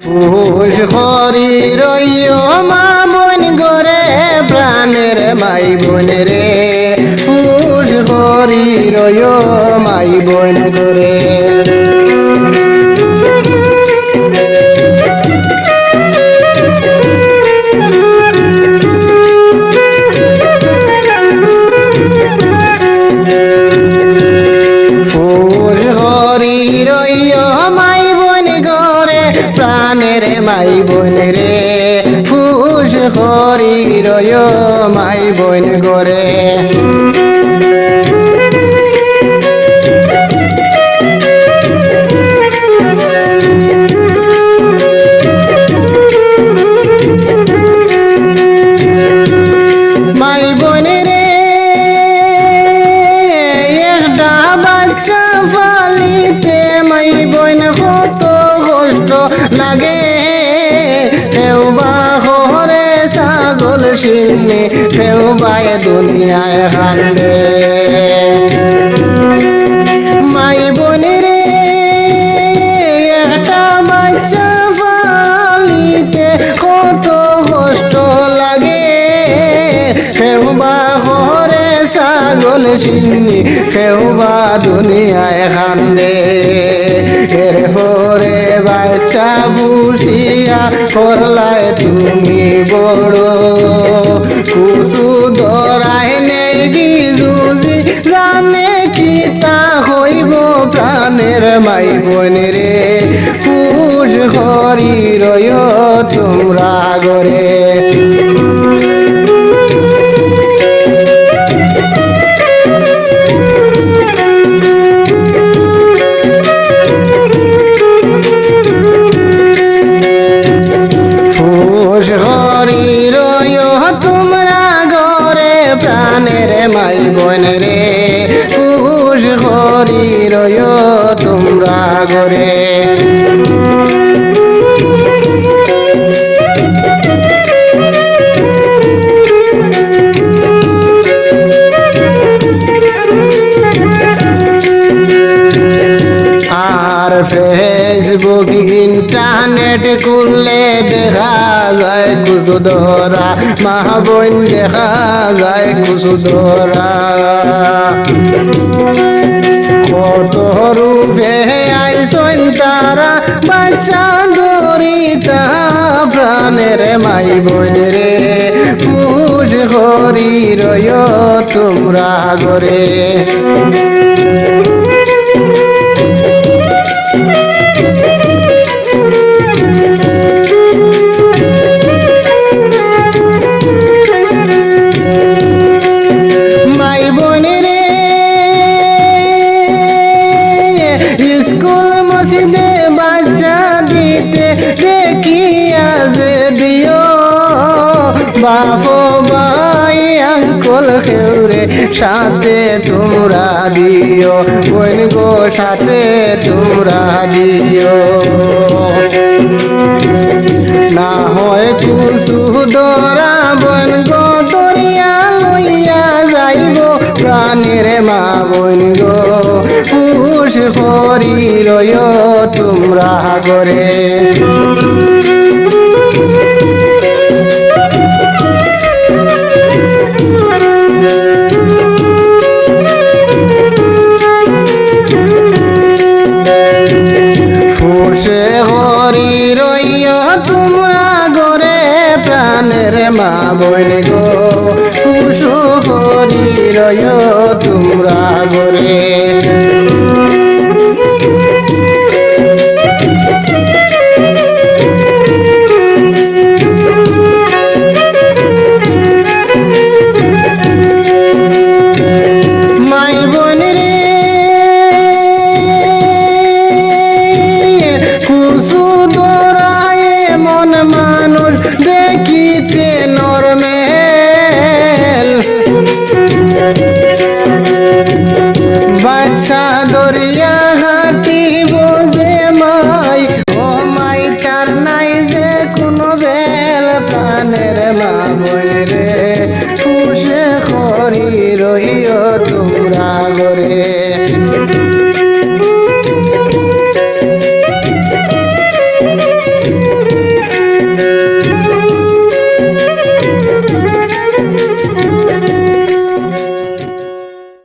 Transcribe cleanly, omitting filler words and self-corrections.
পুষ হরি রইয় মা বোন গরে প্রাণের মাই বোন রে পুষ হরি রইয় মাই বোন গরে প্রাণের মাই বোন রে পুষ হরি রয় মাই বোন গরে মাই বোন রে একটা বাচ্চা ফালিতে মাই বোন কত কষ্ট লাগে কেউবা হরে ছাগল সিনে কেউবায় দুনিয়ায় কান্দে মাই বোনে রে একটা বাচ্চা ফালিতে কত কষ্ট লাগে কেউবা হরে ছাগল সিনে কেউবা দুনিয়ায় কান্দে এর পরে বাচ্চা ফুসিয়া করলায় তুমি বড় কুসু দরায় নেগি জুজি জানে কি তা হইব প্রাণের মাই বোন রে পুষ হরি রয় তোমরা গরে প্রাণের মাই বোন রে পুষ হরি রয় তোমরা গরে আর ফেসবুক ইন্টারনেট খুললে দেখা যায় কুসু ধরা মা বোন দেখা যায় কুসু ধরা কত রূপে আইসন তারা বাচ্চা দরিতা প্রাণের মাই বোন রে পুষ হরি রয় তোমরা গরে স্কুল মসজিদে বাচ্চা দিতে দেখিয়া যে দিও বাপ ভাই আঙ্কল খেউরে সাথে তোমরা দিও বোন গো সাথে তোমরা দিও না হয় কুসু দরা বোন গো দরিয়া লইয়া যাইব প্রাণের মা বোন গো পুষ হরি রয় তোমরা গরে পুষে হরি রয় তোমরা গরে প্রাণের মা বোন গো পুষ হরি রয়